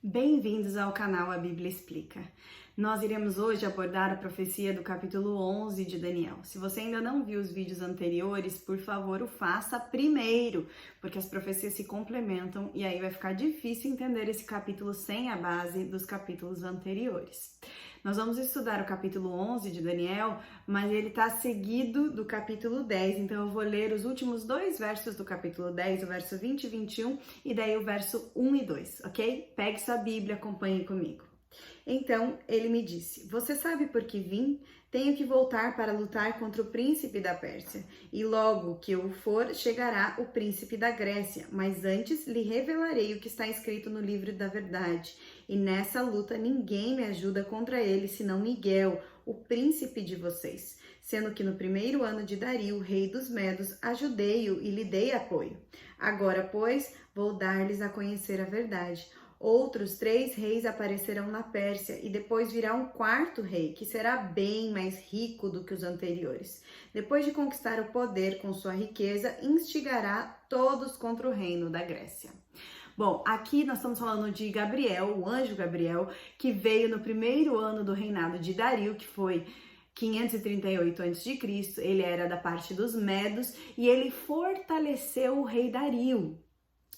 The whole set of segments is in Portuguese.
Bem-vindos ao canal A Bíblia Explica. Nós iremos hoje abordar a profecia do capítulo 11 de Daniel. Se você ainda não viu os vídeos anteriores, por favor, o faça primeiro, porque as profecias se complementam e aí vai ficar difícil entender esse capítulo sem a base dos capítulos anteriores. Nós vamos estudar o capítulo 11 de Daniel, mas ele está seguido do capítulo 10, então eu vou ler os últimos dois versos do capítulo 10, o verso 20 e 21, e daí o verso 1 e 2, ok? Pegue sua Bíblia, acompanhe comigo. Então ele me disse: Você sabe por que vim? Tenho que voltar para lutar contra o príncipe da Pérsia. E logo que eu for, chegará o príncipe da Grécia. Mas antes lhe revelarei o que está escrito no livro da verdade. E nessa luta ninguém me ajuda contra ele, senão Miguel, o príncipe de vocês. Sendo que no primeiro ano de Dario, rei dos Medos, ajudei-o e lhe dei apoio. Agora, pois, vou dar-lhes a conhecer a verdade. Outros 3 reis aparecerão na Pérsia e depois virá um 4º rei, que será bem mais rico do que os anteriores. Depois de conquistar o poder com sua riqueza, instigará todos contra o reino da Grécia. Bom, aqui nós estamos falando de Gabriel, o anjo Gabriel, que veio no primeiro ano do reinado de Dario, que foi 538 a.C., ele era da parte dos Medos e ele fortaleceu o rei Dario,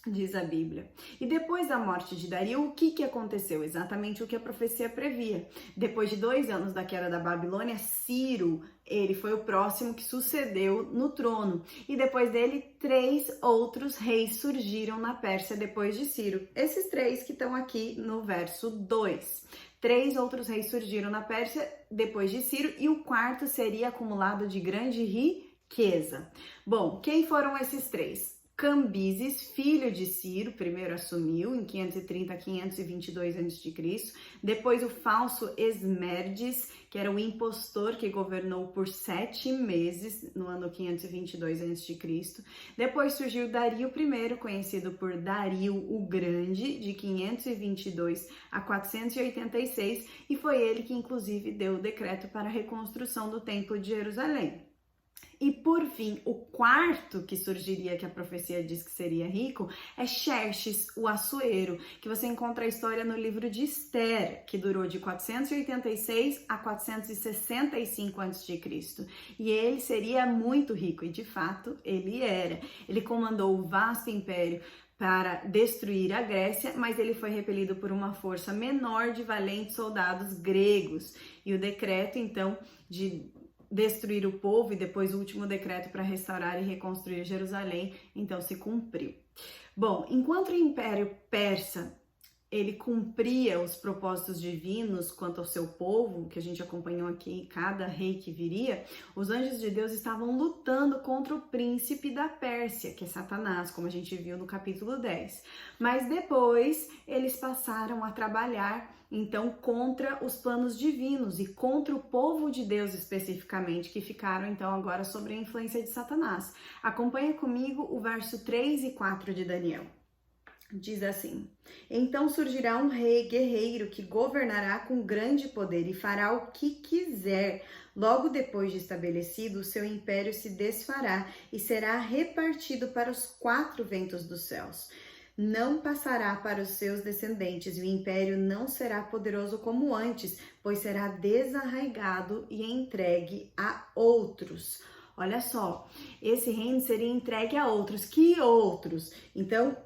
diz a Bíblia. E depois da morte de Dario, o que aconteceu? Exatamente o que a profecia previa. Depois de 2 anos da queda da Babilônia, Ciro, ele foi o próximo que sucedeu no trono. E depois dele, 3 outros reis surgiram na Pérsia depois de Ciro. Esses 3 que estão aqui no verso 2. 3 outros reis surgiram na Pérsia depois de Ciro e o 4º seria acumulado de grande riqueza. Bom, quem foram esses 3? Cambises, filho de Ciro, primeiro assumiu em 530 a 522 a.C. Depois o falso Esmerdes, que era o impostor que governou por 7 meses no ano 522 a.C. Depois surgiu Dario I, conhecido por Dario o Grande, de 522 a 486, e foi ele que inclusive deu o decreto para a reconstrução do Templo de Jerusalém. E por fim, o 4º que surgiria, que a profecia diz que seria rico, é Xerxes, o Assuero, que você encontra a história no livro de Esther, que durou de 486 a 465 a.C. E ele seria muito rico, e de fato ele era. Ele comandou o vasto império para destruir a Grécia, mas ele foi repelido por uma força menor de valentes soldados gregos. E o decreto, então, de destruir o povo e depois o último decreto para restaurar e reconstruir Jerusalém, então se cumpriu. Bom, enquanto o Império Persa ele cumpria os propósitos divinos quanto ao seu povo, que a gente acompanhou aqui, cada rei que viria, os anjos de Deus estavam lutando contra o príncipe da Pérsia, que é Satanás, como a gente viu no capítulo 10. Mas depois eles passaram a trabalhar então contra os planos divinos e contra o povo de Deus especificamente, que ficaram então agora sob a influência de Satanás. Acompanha comigo o verso 3 e 4 de Daniel. Diz assim: Então surgirá um rei guerreiro que governará com grande poder e fará o que quiser. Logo depois de estabelecido, o seu império se desfará e será repartido para os 4 ventos dos céus. Não passará para os seus descendentes, e o império não será poderoso como antes, pois será desarraigado e entregue a outros. Olha só, esse reino seria entregue a outros. Que outros? Então,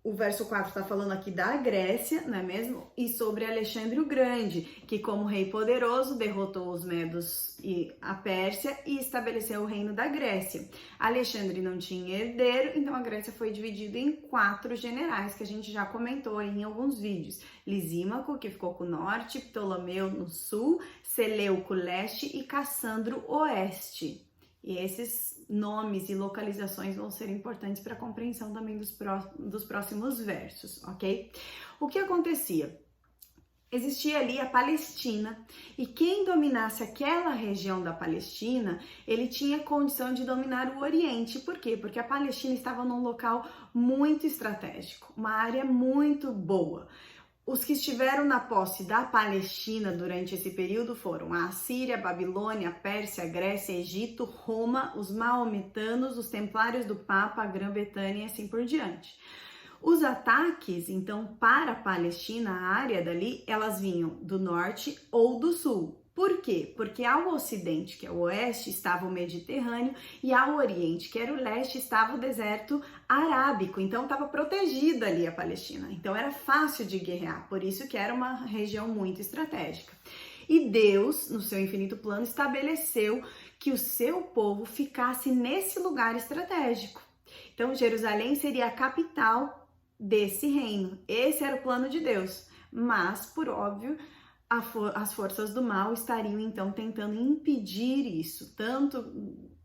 o verso 4 está falando aqui da Grécia, não é mesmo? E sobre Alexandre o Grande, que como rei poderoso derrotou os Medos e a Pérsia e estabeleceu o reino da Grécia. Alexandre não tinha herdeiro, então a Grécia foi dividida em 4 generais, que a gente já comentou aí em alguns vídeos. Lisímaco, que ficou com o norte, Ptolomeu no sul, Seleuco leste e Cassandro oeste. E esses nomes e localizações vão ser importantes para a compreensão também dos próximos versos, ok? O que acontecia? Existia ali a Palestina e quem dominasse aquela região da Palestina, ele tinha condição de dominar o Oriente. Por quê? Porque a Palestina estava num local muito estratégico, uma área muito boa. Os que estiveram na posse da Palestina durante esse período foram a Assíria, a Babilônia, a Pérsia, a Grécia, Egito, Roma, os maometanos, os templários do Papa, a Grã-Bretanha e assim por diante. Os ataques, então, para a Palestina, a área dali, elas vinham do norte ou do sul. Por quê? Porque ao ocidente, que é o oeste, estava o Mediterrâneo, e ao oriente, que era o leste, estava o deserto arábico. Então estava protegida ali a Palestina. Então era fácil de guerrear, por isso que era uma região muito estratégica. E Deus, no seu infinito plano, estabeleceu que o seu povo ficasse nesse lugar estratégico. Então Jerusalém seria a capital desse reino. Esse era o plano de Deus. Mas, por óbvio, as forças do mal estariam então tentando impedir isso,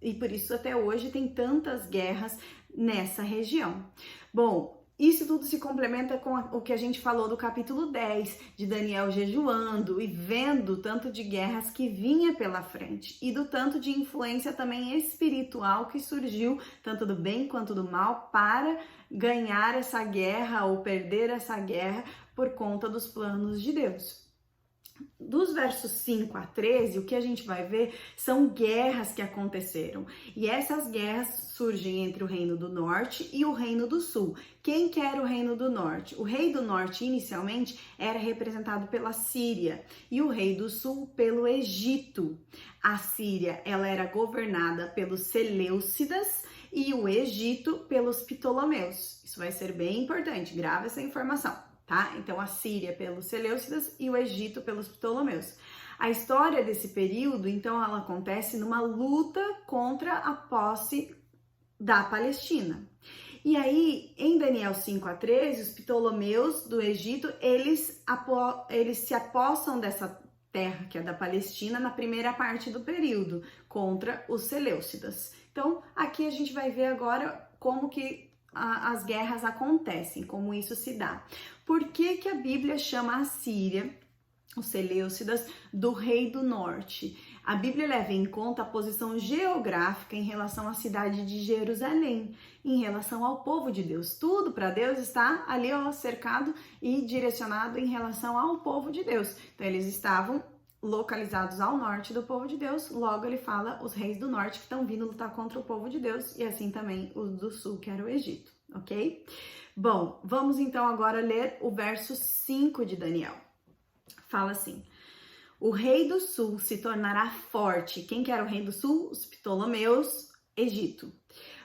e por isso até hoje tem tantas guerras nessa região. Bom, isso tudo se complementa com o que a gente falou do capítulo 10, de Daniel jejuando e vendo o tanto de guerras que vinha pela frente e do tanto de influência também espiritual que surgiu, tanto do bem quanto do mal, para ganhar essa guerra ou perder essa guerra por conta dos planos de Deus. Dos versos 5 a 13, o que a gente vai ver são guerras que aconteceram. E essas guerras surgem entre o Reino do Norte e o Reino do Sul. Quem que era o Reino do Norte? O Rei do Norte, inicialmente, era representado pela Síria e o Rei do Sul pelo Egito. A Síria, ela era governada pelos Seleucidas e o Egito pelos Ptolomeus. Isso vai ser bem importante, grava essa informação. Tá? Então, a Síria pelos Seleucidas e o Egito pelos Ptolomeus. A história desse período, então, ela acontece numa luta contra a posse da Palestina. E aí, em Daniel 5 a 13, os Ptolomeus do Egito, eles se apossam dessa terra que é da Palestina na primeira parte do período, contra os Seleucidas. Então, aqui a gente vai ver agora como que as guerras acontecem, como isso se dá. Por que que a Bíblia chama a Síria, os Seleucidas, do Rei do Norte? A Bíblia leva em conta a posição geográfica em relação à cidade de Jerusalém, em relação ao povo de Deus. Tudo para Deus está ali, ó, cercado e direcionado em relação ao povo de Deus. Então, eles estavam localizados ao norte do povo de Deus, logo ele fala os reis do norte que estão vindo lutar contra o povo de Deus, e assim também os do sul, que era o Egito, ok? Bom, vamos então agora ler o verso 5 de Daniel. Fala assim: o rei do sul se tornará forte. Quem que era o rei do sul? Os Ptolomeus, Egito.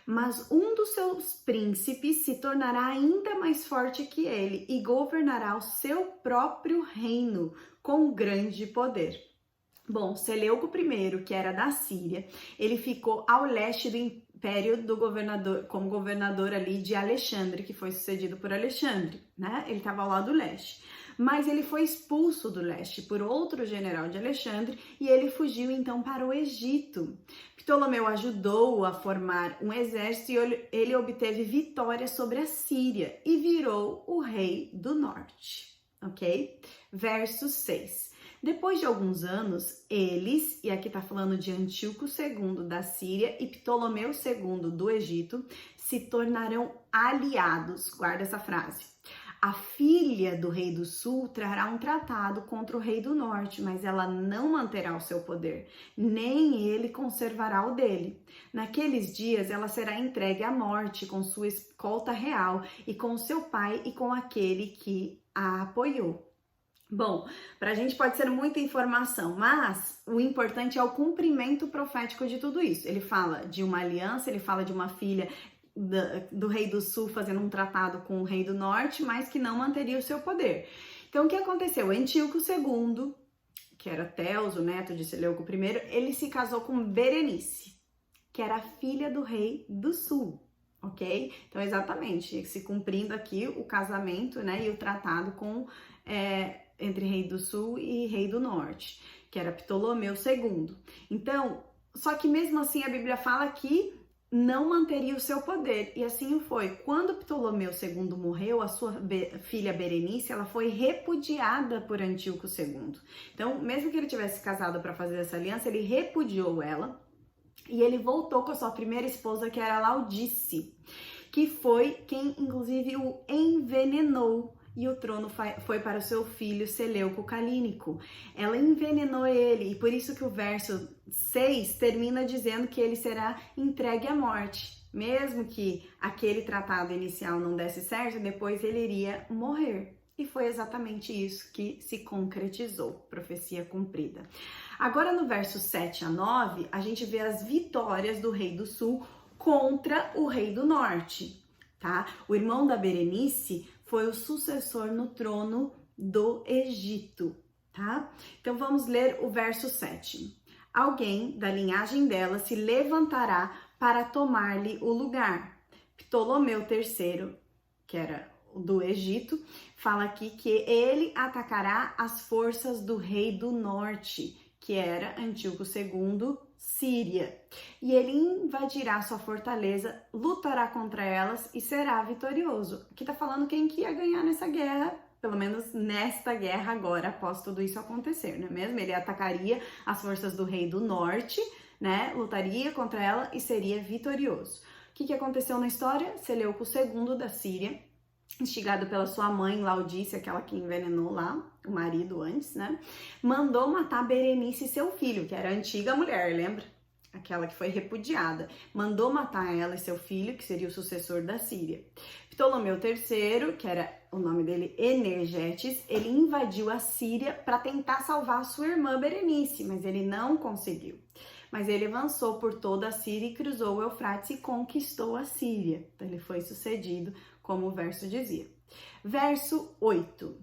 Mas um dos seus príncipes se tornará ainda mais forte que ele e governará o seu próprio reino com grande poder. Bom, Seleuco I, que era da Síria, ele ficou ao leste do império do governador, como governador ali de Alexandre, que foi sucedido por Alexandre, né? Ele estava ao lado do leste. Mas ele foi expulso do leste por outro general de Alexandre e ele fugiu então para o Egito. Ptolomeu ajudou a formar um exército e ele obteve vitória sobre a Síria e virou o rei do norte, ok? Verso 6. Depois de alguns anos, eles, e aqui está falando de Antíoco II da Síria e Ptolomeu II do Egito, se tornarão aliados. Guarda essa frase. A filha do rei do sul trará um tratado contra o rei do norte, mas ela não manterá o seu poder, nem ele conservará o dele. Naqueles dias ela será entregue à morte com sua escolta real e com seu pai e com aquele que a apoiou. Bom, para a gente pode ser muita informação, mas o importante é o cumprimento profético de tudo isso. Ele fala de uma aliança, ele fala de uma filha do rei do sul fazendo um tratado com o rei do norte, mas que não manteria o seu poder. Então, o que aconteceu? Antíoco II, que era Teos, o neto de Seleuco I, ele se casou com Berenice, que era a filha do rei do sul, ok? Então, exatamente, se cumprindo aqui o casamento, né, e o tratado com entre rei do sul e rei do norte, que era Ptolomeu II. Então, só que mesmo assim a Bíblia fala que não manteria o seu poder, e assim o foi. Quando Ptolomeu II morreu, a sua filha Berenice, ela foi repudiada por Antíoco II. Então, mesmo que ele tivesse casado para fazer essa aliança, ele repudiou ela, e ele voltou com a sua primeira esposa, que era Laodice, que foi quem, inclusive, o envenenou, e o trono foi para o seu filho Seleuco Calínico. Ela envenenou ele, e por isso que o verso 6 termina dizendo que ele será entregue à morte. Mesmo que aquele tratado inicial não desse certo, depois ele iria morrer. E foi exatamente isso que se concretizou, profecia cumprida. Agora no verso 7 a 9, a gente vê as vitórias do rei do sul contra o rei do norte, tá? O irmão da Berenice foi o sucessor no trono do Egito, tá? Então vamos ler o verso 7. Alguém da linhagem dela se levantará para tomar-lhe o lugar. Ptolomeu III, que era do Egito, fala aqui que ele atacará as forças do rei do norte, que era Antíoco II, Síria. E ele invadirá sua fortaleza, lutará contra elas e será vitorioso. Aqui tá falando quem que ia ganhar nessa guerra, pelo menos nesta guerra agora, após tudo isso acontecer, não é mesmo? Ele atacaria as forças do rei do norte, né? Lutaria contra ela e seria vitorioso. O que aconteceu na história? Seleuco II da Síria, instigado pela sua mãe, Laodice, aquela que envenenou lá o marido antes, né? Mandou matar Berenice, seu filho, que era a antiga mulher, lembra? Aquela que foi repudiada. Mandou matar ela e seu filho, que seria o sucessor da Síria. Ptolomeu III, que era o nome dele, Energetes, ele invadiu a Síria para tentar salvar sua irmã Berenice, mas ele não conseguiu. Mas ele avançou por toda a Síria e cruzou o Eufrates e conquistou a Síria. Então ele foi sucedido, como o verso dizia. Verso 8.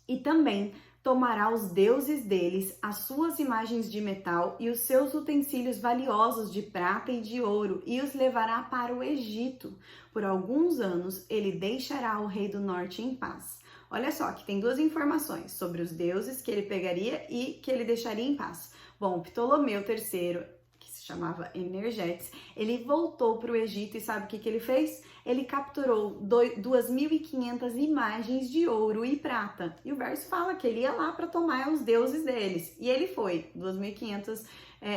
E também tomará os deuses deles, as suas imagens de metal e os seus utensílios valiosos de prata e de ouro e os levará para o Egito. Por alguns anos ele deixará o rei do norte em paz. Olha só, aqui tem duas informações sobre os deuses que ele pegaria e que ele deixaria em paz. Bom, Ptolomeu III, que se chamava Energetes, ele voltou para o Egito e sabe o que ele fez? Ele capturou 2.500 imagens de ouro e prata. E o verso fala que ele ia lá para tomar os deuses deles. E ele foi, 2.500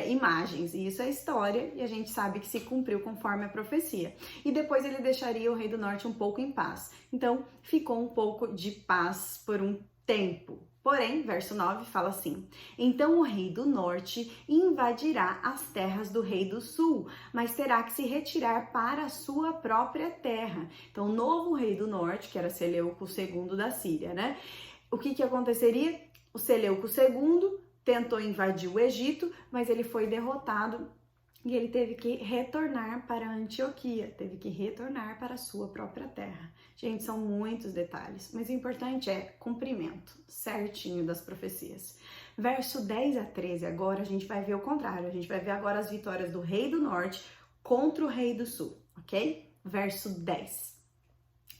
imagens. E isso é história e a gente sabe que se cumpriu conforme a profecia. E depois ele deixaria o rei do norte um pouco em paz. Então, ficou um pouco de paz por um tempo. Porém, verso 9 fala assim: então o rei do norte invadirá as terras do rei do sul, mas terá que se retirar para a sua própria terra. Então, o novo rei do norte, que era Seleuco II da Síria, né? O que aconteceria? O Seleuco II tentou invadir o Egito, mas ele foi derrotado e ele teve que retornar para Antioquia, teve que retornar para a sua própria terra. Gente, são muitos detalhes, mas o importante é cumprimento certinho das profecias. Verso 10 a 13, agora a gente vai ver o contrário, a gente vai ver agora as vitórias do rei do norte contra o rei do sul, ok? Verso 10.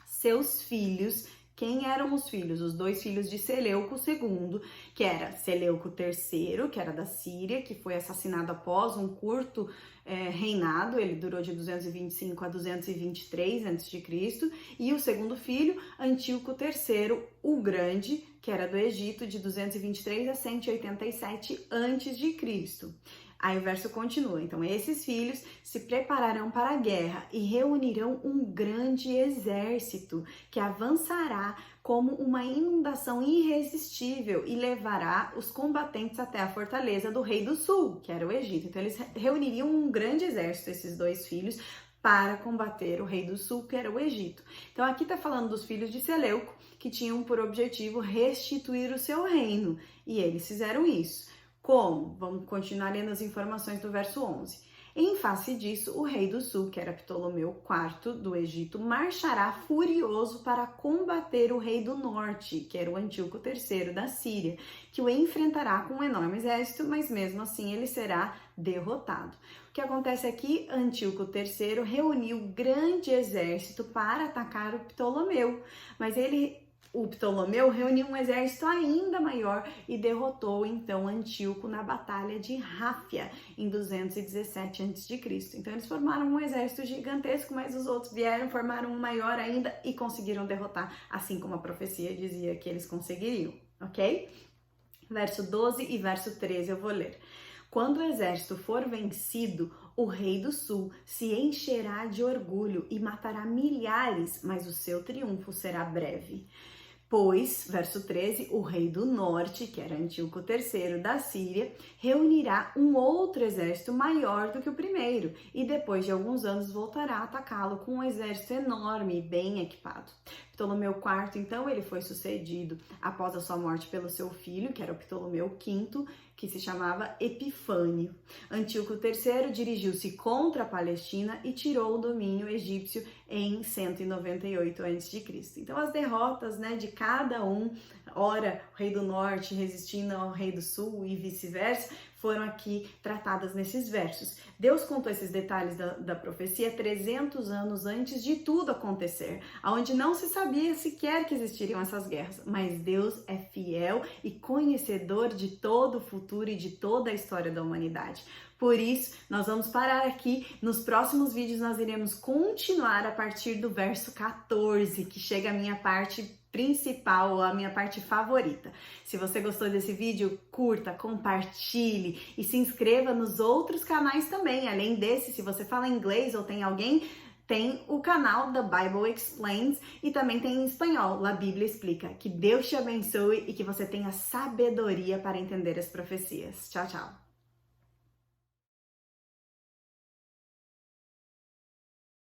Seus filhos. Quem eram os filhos? Os dois filhos de Seleuco II, que era Seleuco III, que era da Síria, que foi assassinado após um curto reinado, ele durou de 225 a 223 a.C., e o segundo filho, Antíoco III, o Grande, que era do Egito, de 223 a 187 a.C. Aí o verso continua, então esses filhos se prepararão para a guerra e reunirão um grande exército que avançará como uma inundação irresistível e levará os combatentes até a fortaleza do rei do sul, que era o Egito. Então eles reuniriam um grande exército, esses dois filhos, para combater o rei do sul, que era o Egito. Então aqui está falando dos filhos de Seleuco, que tinham por objetivo restituir o seu reino, e eles fizeram isso. Como? Vamos continuar lendo as informações do verso 11. Em face disso, o rei do sul, que era Ptolomeu IV do Egito, marchará furioso para combater o rei do norte, que era o Antíoco III da Síria, que o enfrentará com um enorme exército, mas mesmo assim ele será derrotado. O que acontece aqui? Antíoco III reuniu um grande exército para atacar o Ptolomeu, mas o Ptolomeu reuniu um exército ainda maior e derrotou então Antíoco na Batalha de Ráfia em 217 a.C. Então eles formaram um exército gigantesco, mas os outros vieram, formaram um maior ainda e conseguiram derrotar, assim como a profecia dizia que eles conseguiriam, ok? Verso 12 e verso 13 eu vou ler. Quando o exército for vencido, o rei do sul se encherá de orgulho e matará milhares, mas o seu triunfo será breve. Pois, verso 13, o rei do norte, que era Antíoco III da Síria, reunirá um outro exército maior do que o primeiro, e depois de alguns anos voltará a atacá-lo com um exército enorme e bem equipado. Ptolomeu IV, então, ele foi sucedido após a sua morte pelo seu filho, que era o Ptolomeu V, que se chamava Epifânio. Antíoco III dirigiu-se contra a Palestina e tirou o domínio egípcio em 198 a.C. Então, as derrotas, de cada um, ora o rei do norte resistindo ao rei do sul e vice-versa, foram aqui tratadas nesses versos. Deus contou esses detalhes da profecia 300 anos antes de tudo acontecer, onde não se sabia sequer que existiriam essas guerras, mas Deus é fiel e conhecedor de todo o futuro e de toda a história da humanidade. Por isso, nós vamos parar aqui. Nos próximos vídeos nós iremos continuar a partir do verso 14, que chega a minha parte principal, a minha parte favorita. Se você gostou desse vídeo, curta, compartilhe e se inscreva nos outros canais também. Além desse, se você fala inglês ou tem alguém, tem o canal da Bible Explains e também tem em espanhol, A Bíblia Explica. Que Deus te abençoe e que você tenha sabedoria para entender as profecias. Tchau, tchau!